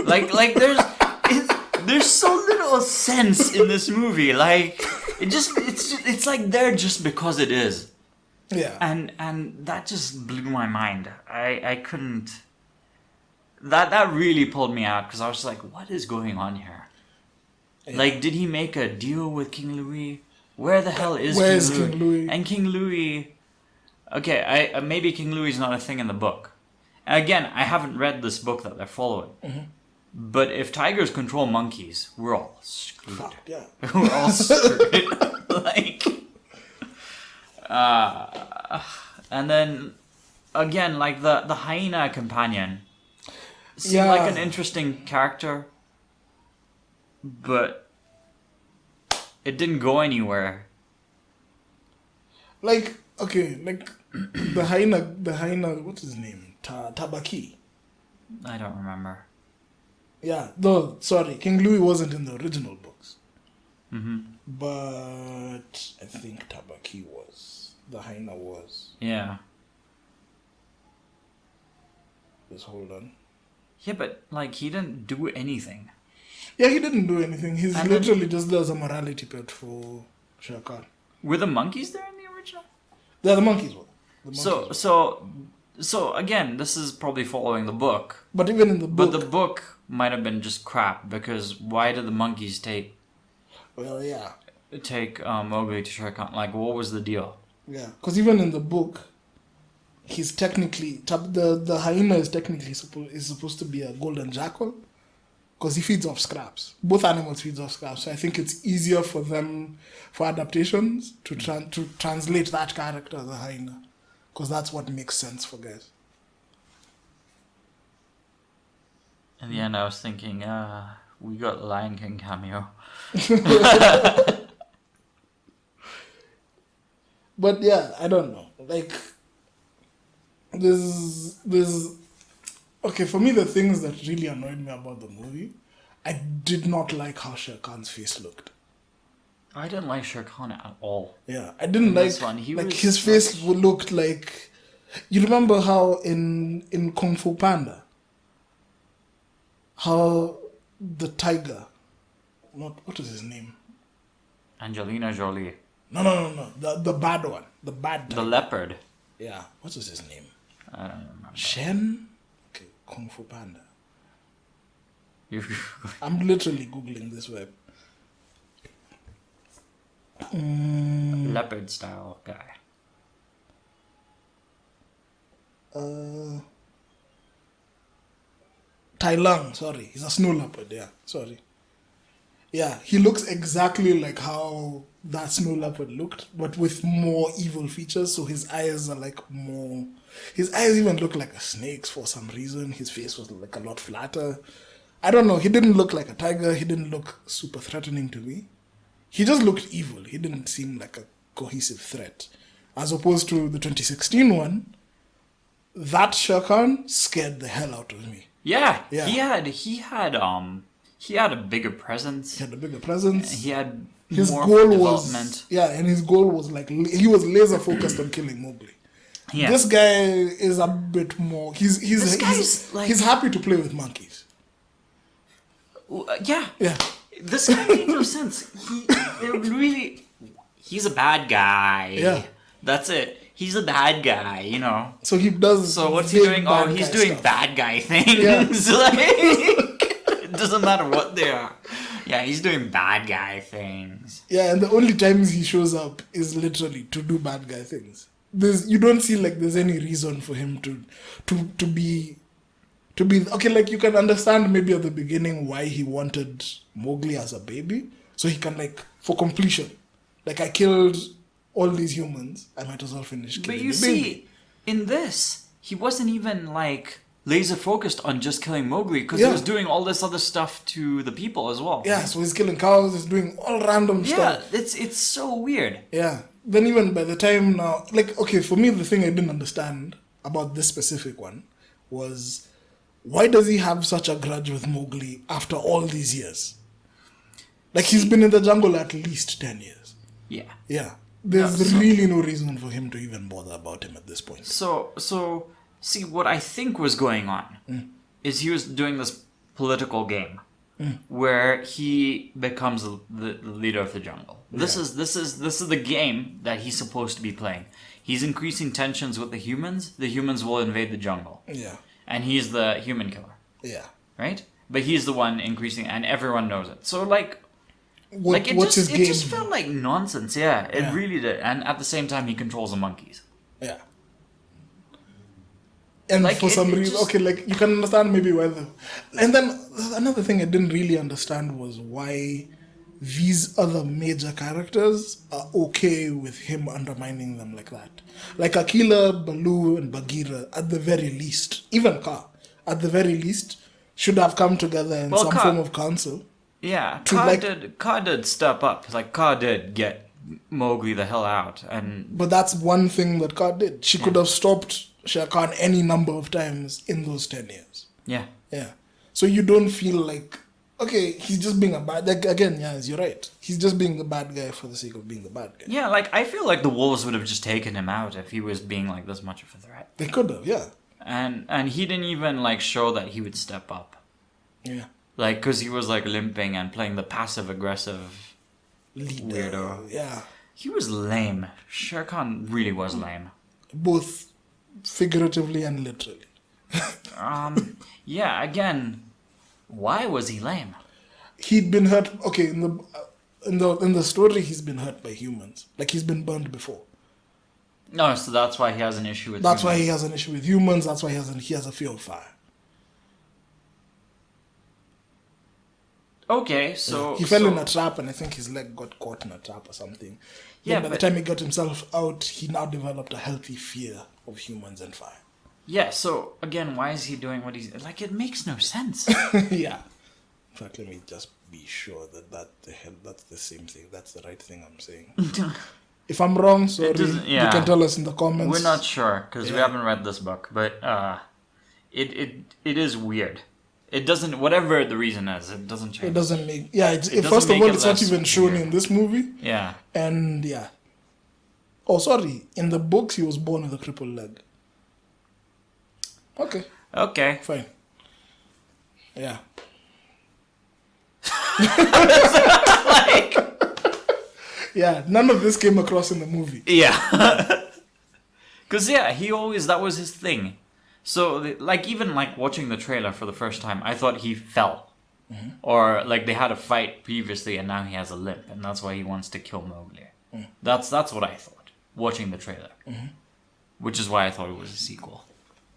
like there's so little sense in this movie. Like it's like there just because it is. Yeah. And that just blew my mind. I couldn't. That really pulled me out because I was like, what is going on here? Yeah. Like, did he make a deal with King Louis? Where the hell is King Louis? And King Louis. Okay, maybe King Louis is not a thing in the book. And again, I haven't read this book that they're following. But if tigers control monkeys, we're all screwed. Fuck, yeah. We're all screwed. Like, and then again, like the hyena companion seemed like an interesting character, but it didn't go anywhere. Like, okay, like the hyena, what's his name? Tabaki. I don't remember. Yeah, no, sorry, King Louis wasn't in the original books. but I think Tabaki was. The hyena was. Yeah. Just hold on. Yeah, but like he didn't do anything. Yeah, he didn't do anything. He's And literally just does a morality pet for Shere Khan. Were the monkeys there in the original? Yeah, the monkeys were. The monkeys were. So again, this is probably following the book. But even in the book... But the book might have been just crap, because why did the monkeys take yeah. Mowgli to Shere Khan? Like, what was the deal? Yeah, because even in the book, he's technically... The hyena is technically supposed to be a golden jackal, because he feeds off scraps. Both animals feed off scraps. So I think it's easier for them, for adaptations, to translate that character as a hyena. Because that's what makes sense for guys. In the end, I was thinking, we got the Lion King cameo. But yeah, I don't know. Like, there's okay, for me, the things that really annoyed me about the movie, I did not like how Shere Khan's face looked. I didn't like Shere Khan at all. Yeah, I didn't In like this one, he was his face looked like... You remember how in Kung Fu Panda, how the tiger, what is his name? Angelina Jolie. No. The bad one. The bad tiger. The leopard. Yeah. What is his name? I don't remember. Shen? Okay, Kung Fu Panda. You- I'm literally Googling this web. Leopard style guy. Tai Lung, sorry. He's a snow leopard, yeah. Sorry. Yeah, he looks exactly like how that snow leopard looked, but with more evil features. So his eyes are like more... His eyes even look like a snake's for some reason. His face was like a lot flatter. I don't know. He didn't look like a tiger. He didn't look super threatening to me. He just looked evil. He didn't seem like a cohesive threat. As opposed to the 2016 one, that Shere Khan scared the hell out of me. Yeah. Yeah. He had a bigger presence. He had a bigger presence. He had His more goal development. was... Yeah, and his goal was like... He was laser focused on killing Mowgli. Yeah. This guy is a bit more... This guy's like... He's happy to play with monkeys. Yeah. Yeah. This guy made no sense. He's a bad guy. Yeah. That's it. He's a bad guy, you know. So he does... So what's he doing? Oh, he's doing stuff. bad guy things. Yeah. Like, it doesn't matter what they are. Yeah, he's doing bad guy things. Yeah, and the only times he shows up is literally to do bad guy things. You don't see like there's any reason for him to be okay. Like you can understand maybe at the beginning why he wanted Mowgli as a baby, so he can like for completion. Like I killed all these humans, I might as well finish killing But you the see, baby. in this, he wasn't even like laser focused on just killing Mowgli because Yeah. he was doing all this other stuff to the people as well. Yeah, so he's killing cows, he's doing all random Yeah, stuff. it's so weird. Yeah. Then even by the time now, like, okay, for me, the thing I didn't understand about this specific one was why does he have such a grudge with Mowgli after all these years? Like, he's been in the jungle at least 10 years. Yeah. Yeah. There's really no reason for him to even bother about him at this point. So see, what I think was going on is he was doing this political game where he becomes the leader of the jungle. This is the game that he's supposed to be playing. He's increasing tensions with the humans. The humans will invade the jungle. Yeah. And he's the human killer, Yeah. right? But he's the one increasing, and everyone knows it. So like What's his game? it just felt like nonsense. Yeah, it Yeah. really did. And at the same time, he controls the monkeys. Yeah. And Like, for some it reason, just- okay, like you can understand maybe why and then another thing I didn't really understand was why these other major characters are okay with him undermining them like that. Like Akila, Baloo, and Bagheera, at the very least, even Ka, at the very least, should have come together in Well, some Ka- form of council. Yeah, To, Ka did step up. Like Ka did get Mowgli the hell out, and But that's one thing that Ka did. She could have stopped Shere Khan any number of times in those 10 years. yeah, Yeah. So you don't feel like Okay, he's just being a bad. Like, again, yes, you're right. He's just being the bad guy for the sake of being the bad guy. Yeah, like I feel like the wolves would have just taken him out if he was being like this much of a threat. They could have, yeah. And he didn't even like show that he would step up. Yeah. Like, cause he was like limping and playing the passive aggressive Leader. weirdo. Yeah. He was lame. Shere Khan really was lame. Both figuratively and literally. Yeah. Again, why was he lame? He'd been hurt. Okay, in the story, he's been hurt by humans. Like he's been burned before. No, so that's why he has an issue with. That's why humans. he has an issue with humans. That's why he has a fear of fire. Okay, so He fell in a trap, and I think his leg got caught in a trap or something. Yeah, Then by the but- time he got himself out, he now developed a healthy fear of humans and fire. Yeah, so again, why is he doing what he's like? It makes no sense. Yeah. In fact, let me just be sure that's the same thing. That's the right thing I'm saying. If I'm wrong, sorry. doesn't- You yeah. can tell us in the comments. We're not sure because we Yeah. haven't read this book, but it is weird. It doesn't, whatever the reason is, it doesn't change. It doesn't make. Yeah. It doesn't First of make all, it it's not less even shown weird. in this movie. Yeah. And yeah. Oh, sorry. In the books, he was born with a crippled leg. Okay. Okay. Fine. Yeah. Like, Yeah. None of this came across in the movie. yeah. Because yeah, that was his thing. So like even like watching the trailer for the first time, I thought he fell. Or like they had a fight previously and now he has a limp and that's why he wants to kill Mowgli. That's what I thought watching the trailer. Which is why I thought it was a sequel.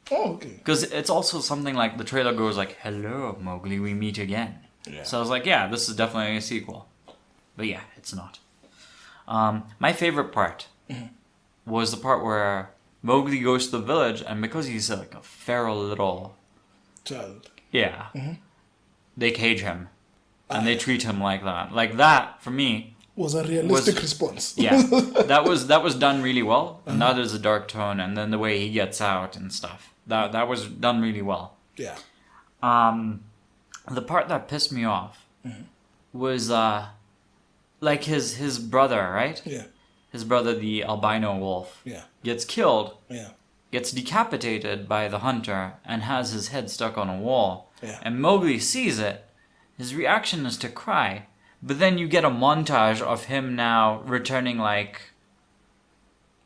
Oh, okay. Because it's also something like the trailer goes like, "Hello, Mowgli, we meet again." Yeah. So I was like, "Yeah, this is definitely a sequel." But yeah, it's not. My favorite part was the part where Mowgli goes to the village, and because he's like a feral little, Child. yeah, they cage him, and they treat him like that. Like that for me, Was a realistic Was- response. yeah, that was done really well. And that is a dark tone, and then the way he gets out and stuff. That was done really well. Yeah. The part that pissed me off was like his brother, right? Yeah. His brother, the albino wolf, Yeah. gets killed, Yeah. gets decapitated by the hunter, and has his head stuck on a wall. Yeah. And Mowgli sees it. His reaction is to cry. But then you get a montage of him now returning like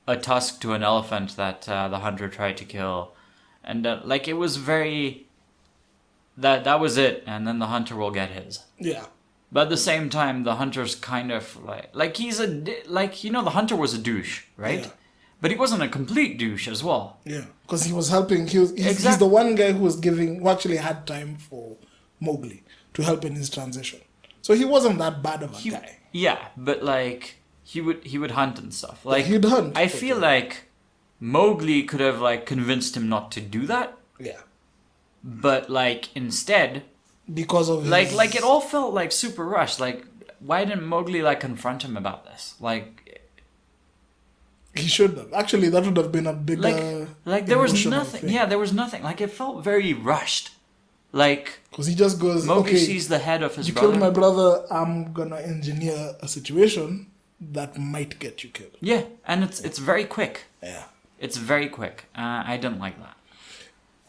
a tusk to an elephant that the hunter tried to kill. And like it was very... That was it, and then the hunter will get his. Yeah. But at the same time, the hunter's kind of like he's the hunter was a douche, right? Yeah. But he wasn't a complete douche as well. Yeah. Because he was helping. He's Exact- the one guy who actually had time for Mowgli to help in his transition. So he wasn't that bad of a guy. Yeah, but like he would hunt and stuff. Like he'd hunt. I feel like Mowgli could have like convinced him not to do that, Yeah. but like instead, Because of his... like it all felt like super rushed. Like why didn't Mowgli like confront him about this? Like He should have. Actually, that would have been a bigger... like there was emotional nothing. thing. Yeah, there was nothing. Like it felt very rushed. Like Because he just goes, Mowgli okay, sees the head of his you brother. killed my brother, I'm gonna engineer a situation that might get you killed. Yeah, and it's very quick. Yeah. It's very quick. I didn't like that.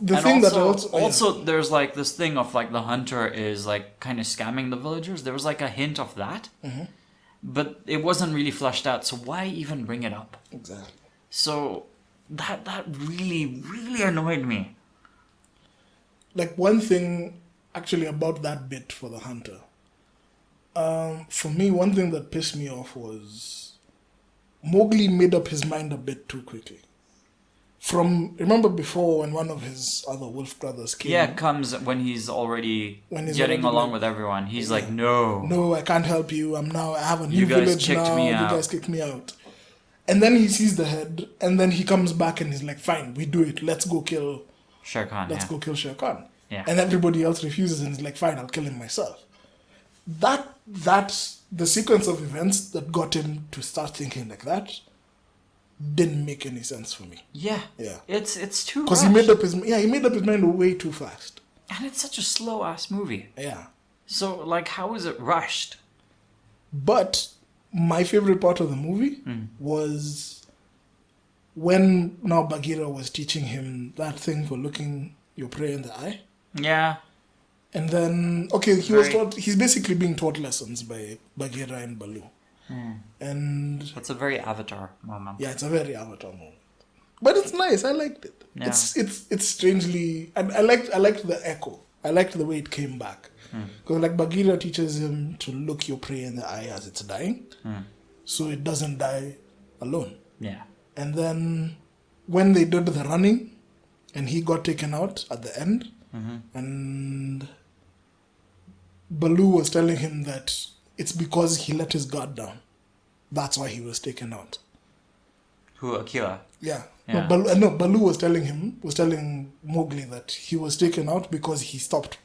The And thing also, that also there's like this thing of like the hunter is like kind of scamming the villagers. There was like a hint of that, but it wasn't really fleshed out. So why even bring it up? Exactly. So that really annoyed me. Like one thing actually about that bit for the hunter, for me, one thing that pissed me off was Mowgli made up his mind a bit too quickly. Remember before when one of his other wolf brothers came? Yeah, it comes when he's already When he's getting already along like- with everyone. He's like, no. No, I can't help you. I have a new You guys village kicked now. me You out." guys kicked me out. And then he sees the head, and then he comes back and he's like, fine, we do it. Let's go kill Shere Khan. Let's Yeah. go kill Shere Khan. Yeah. And everybody else refuses and is like, fine, I'll kill him myself. That's the sequence of events that got him to start thinking like that didn't make any sense for me. Yeah. Yeah. It's too. Because he rushed. made up his mind way too fast. And it's such a slow ass movie. Yeah. So, like, how is it rushed? But my favorite part of the movie was when now Bagheera was teaching him that thing for looking your prey in the eye. Yeah. And then, okay, he's basically being taught lessons by Bagheera and Baloo. And That's a very Avatar moment. yeah, it's a very Avatar moment. But it's nice. I liked it. Yeah. It's strangely, and I liked the echo. I liked the way it came back. Because like Bagheera teaches him to look your prey in the eye as it's dying, so it doesn't die alone. Yeah. And then when they did the running, and he got taken out at the end, and Baloo was telling him that it's because he let his guard down. That's why he was taken out. Who, Akira? Yeah. Yeah. Baloo was telling Mowgli that he was taken out because he stopped.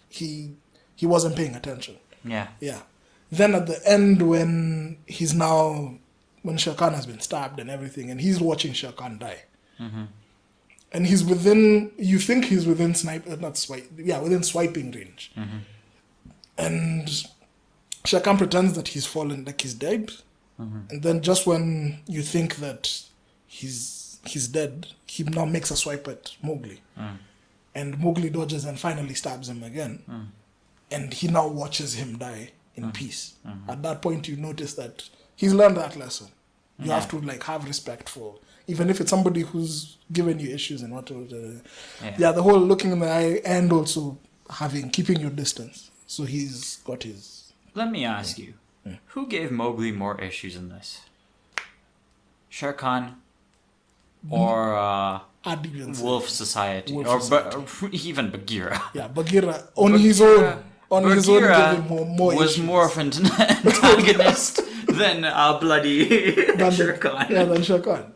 He wasn't paying attention. Yeah. Yeah. Then at the end, when Shere Khan has been stabbed and everything, and he's watching Shere Khan die, and he's within, you think he's within within swiping range, and Shere Khan pretends that he's fallen, like he's dead, and then just when you think that he's dead, he now makes a swipe at Mowgli, and Mowgli dodges and finally stabs him again. And he now watches him die in peace. At that point, you notice that he's learned that lesson. You have to like have respect for, even if it's somebody who's given you issues and whatever. The whole looking in the eye and also keeping your distance. So he's got his. Let me ask you, who gave Mowgli more issues in this? Shere Khan or Wolf Society? Even Bagheera? Yeah, Bagheera on his own. Bagheera gave him more was issues. more of an antagonist than bloody Shere Khan. Yeah, than Shere Khan.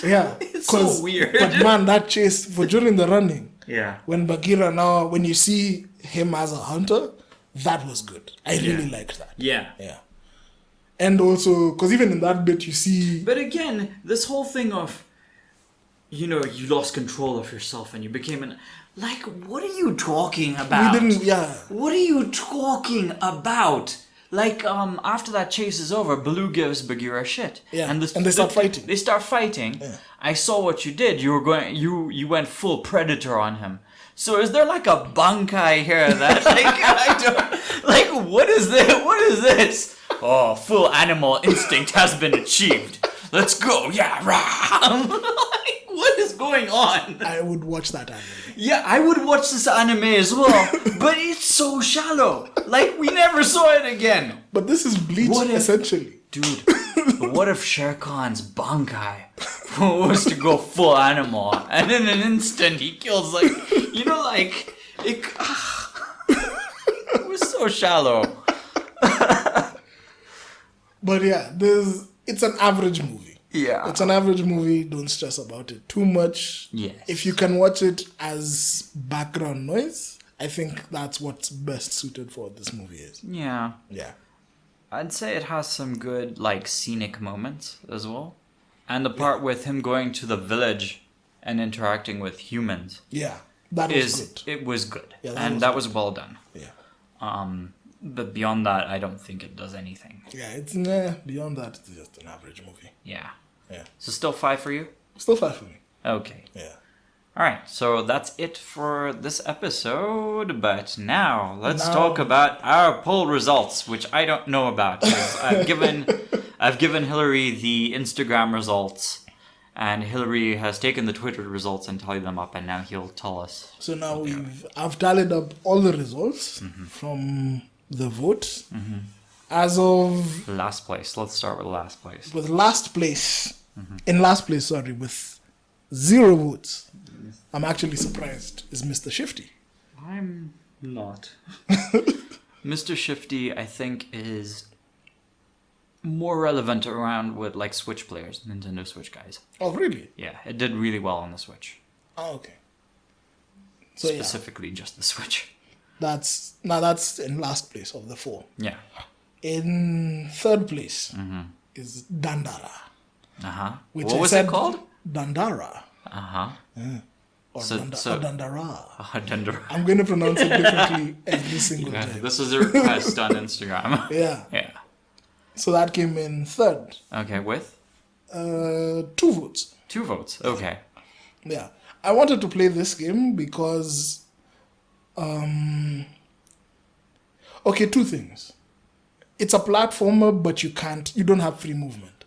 Yeah. It's so weird. But man, that chase during the running, Yeah. when Bagheera when you see him as a hunter, that was good. I really liked that. Yeah. Yeah. And also, because even in that bit, you see. But again, this whole thing of, you lost control of yourself and you became an. Like, what are you talking about? What are you talking about? Like, after that chase is over, Baloo gives Bagheera shit. Yeah, and they start fighting. They start fighting. Yeah. I saw what you did. You went full predator on him. So is there like a bunkai here that, what is this? What is this? Oh, full animal instinct has been achieved. Let's go. Yeah, rah. What is going on? I would watch that anime. Yeah, I would watch this anime as well, but it's so shallow. Like, we never saw it again. But this is Bleach, essentially. Dude, what if Shere Khan's Bankai was to go full animal, and in an instant he kills, it was so shallow. But yeah, it's an average movie. Yeah. It's an average movie. Don't stress about it too much. Yes. If you can watch it as background noise, I think that's what's best suited for what this movie is. Yeah. Yeah. I'd say it has some good, scenic moments as well. And the part with him going to the village and interacting with humans. Yeah. That was good. It was good. Yeah, that was well done. Yeah. But beyond that, I don't think it does anything. Yeah, it's beyond that, it's just an average movie. Yeah. Yeah. So still 5 for you? Still 5 for me. Okay. Yeah. All right. So that's it for this episode. But now let's talk about our poll results, which I don't know about. 'Cause I've given Hillary the Instagram results, and Hillary has taken the Twitter results and tallied them up, and now he'll tell us. So now I've tallied up all the results from the votes. As of last place. Let's start with last place. With last place, with 0 votes. I'm actually surprised. Is Mr. Shifty? I'm not. Mr. Shifty, I think, is more relevant around with Switch players, Nintendo Switch guys. Oh, really? Yeah, it did really well on the Switch. Oh, okay. So specifically just the Switch. That's in last place of the 4. Yeah. In third place is Dandara. What was it called? Dandara. Yeah. Or So- so- Dandara. Dundar. I'm going to pronounce it differently every single Yeah, time. this is a request on Instagram. Yeah. Yeah. So that came in third. Okay, with 2 votes. 2 votes. Okay. Yeah. I wanted to play this game because... okay, 2 things. It's a platformer, but you don't have free movement.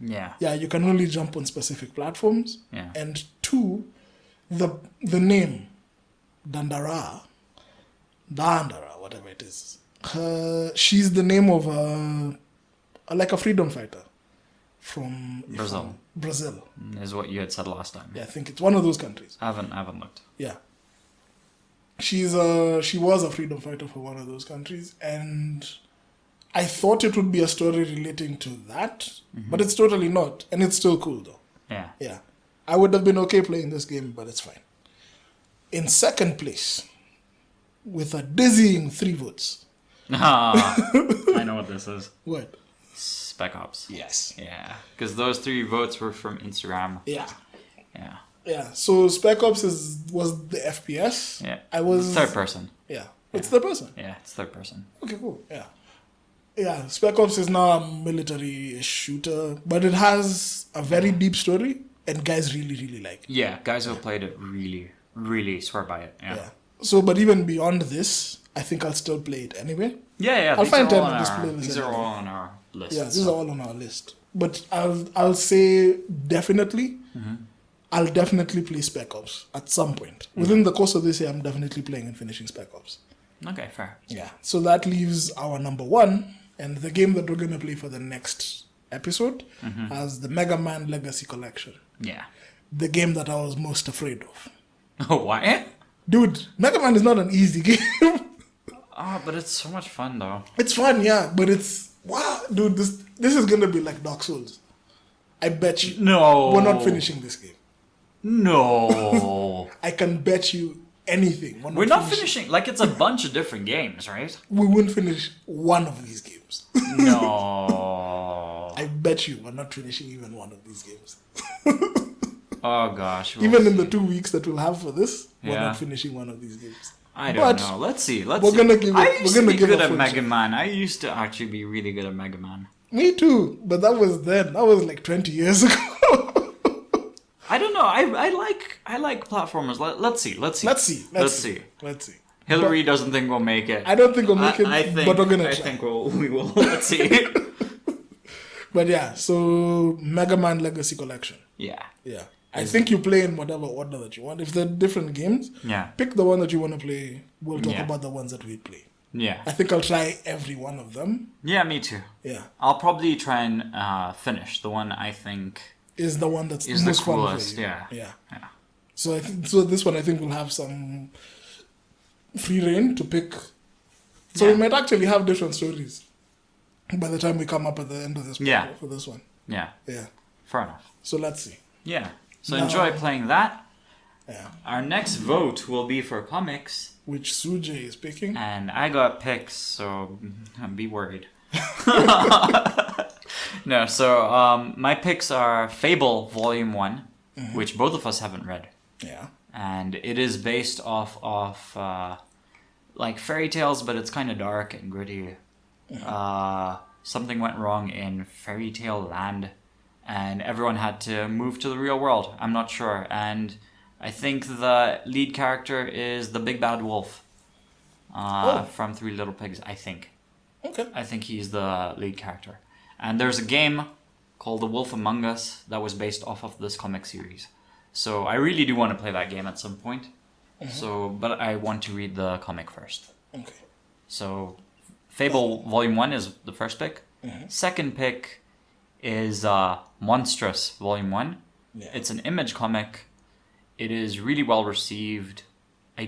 Yeah. Yeah, you can only jump on specific platforms. Yeah. And 2, the name, Dandara, whatever it is, she's the name of a freedom fighter from Brazil. Is what you had said last time. Yeah, I think it's one of those countries. I haven't looked. Yeah. She was a freedom fighter for one of those countries, and I thought it would be a story relating to that, but it's totally not, and it's still cool though. Yeah. Yeah. I would have been okay playing this game, but it's fine. In second place, with a dizzying 3 votes. I know what this is. What? Spec Ops. Yes. Yeah. Because those 3 votes were from Instagram. Yeah. Yeah. Yeah. So Spec Ops was the FPS. Yeah. I was third person. Yeah. It's third person. Yeah, it's third person. Okay, cool. Yeah. Yeah, Spec Ops is now a military shooter, but it has a very deep story, and guys really, really like it. Yeah, guys who have played it really, really swear by it. Yeah. Yeah. So, but even beyond this, I think I'll still play it anyway. Yeah. I'll these find are time all to on just our- play this These are anyway. all on our list. Yeah, these are all on our list. But I'll say definitely, I'll definitely play Spec Ops at some point. Within the course of this year, I'm definitely playing and finishing Spec Ops. Okay, fair. Yeah. So that leaves our number 1, and the game that we're going to play for the next episode as the Mega Man Legacy Collection. Yeah. The game that I was most afraid of. Oh, why? Dude, Mega Man is not an easy game. Oh, but it's so much fun though. It's fun, yeah, but it's... Wow, dude, this is going to be like Dark Souls. I bet you. No. We're not finishing this game. No. I can bet you anything. We're not finishing. Like, it's a bunch of different games, right? We won't finish one of these games. No. I bet you we're not finishing even one of these games. Oh, gosh. Even in the 2 weeks that we'll have for this, we're Yeah. not finishing one of these games. I don't But know. Let's see. Let's we're see. gonna give it- I we're used to gonna be give good a at full Mega shot. Man. I used to actually be really good at Mega Man. Me too, but that was then. That was like 20 years ago. I don't know. I like platformers. Let's see. Let's see. Let's see. Hillary doesn't think we'll make it. I don't think we'll make it, I think, but we're gonna I try. think we will. Let's see. But yeah, so Mega Man Legacy Collection. Yeah. Yeah. I think you play in whatever order that you want. If they're different games, Yeah. pick the one that you want to play. We'll talk Yeah. about the ones that we play. Yeah. I think I'll try every one of them. Yeah, me too. Yeah. I'll probably try and finish the one I think Is the one that's is the most fun coolest. for you. Yeah. Yeah. Yeah. So so this one I think will have some free reign to pick. So Yeah. we might actually have different stories by the time we come up at the end of this Yeah. for this one. Yeah. Yeah. Fair enough. So let's see. Yeah. So Now- enjoy playing that. Yeah. Our next vote will be for comics, Which Suje is picking. and I got picks, so be worried. No, so my picks are Fable Volume 1, which both of us haven't read. Yeah. And it is based off of like fairy tales, but it's kind of dark and gritty. Something went wrong in fairy tale land, and everyone had to move to the real world. I'm not sure. And I think the lead character is the big bad wolf from Three Little Pigs, I think. Okay. I think he's the lead character. And there's a game called The Wolf Among Us that was based off of this comic series. So I really do want to play that game at some point. So, but I want to read the comic first. Okay. So Fable Volume 1 is the first pick. Second pick is Monstrous Volume 1. Yeah. It's an Image comic. It is really well received.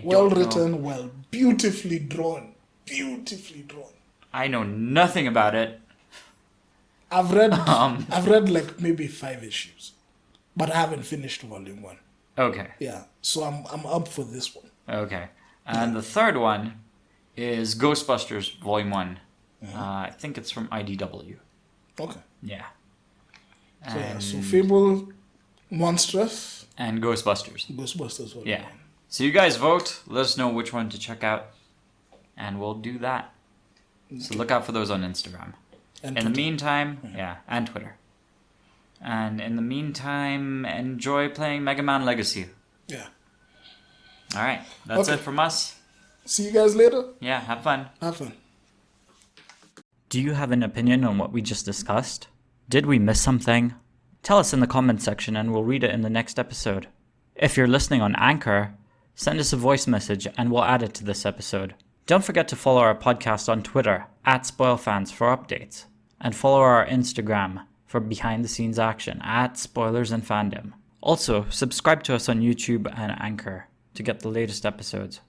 Well written, well, beautifully drawn. Beautifully drawn. I know nothing about it. I've read like maybe 5 issues, but I haven't finished volume 1. Okay. Yeah, so I'm up for this one. Okay. And the third one is Ghostbusters Volume 1. I think it's from IDW. Okay. Yeah. So yeah, so And- Fable, Monstrous, And Ghostbusters. Ghostbusters. Volume Yeah. 1. So you guys vote. Let us know which one to check out. And we'll do that. So look out for those on Instagram. And In the Twitter. meantime, and Twitter. And in the meantime, enjoy playing Mega Man Legacy. Yeah. All right. That's Okay. it from us. See you guys later. Yeah, have fun. Have fun. Do you have an opinion on what we just discussed? Did we miss something? Tell us in the comments section and we'll read it in the next episode. If you're listening on Anchor, send us a voice message and we'll add it to this episode. Don't forget to follow our podcast on Twitter @SpoilFans for updates. And follow our Instagram for behind the scenes action @Spoilers and Fandom. Also, subscribe to us on YouTube and Anchor to get the latest episodes.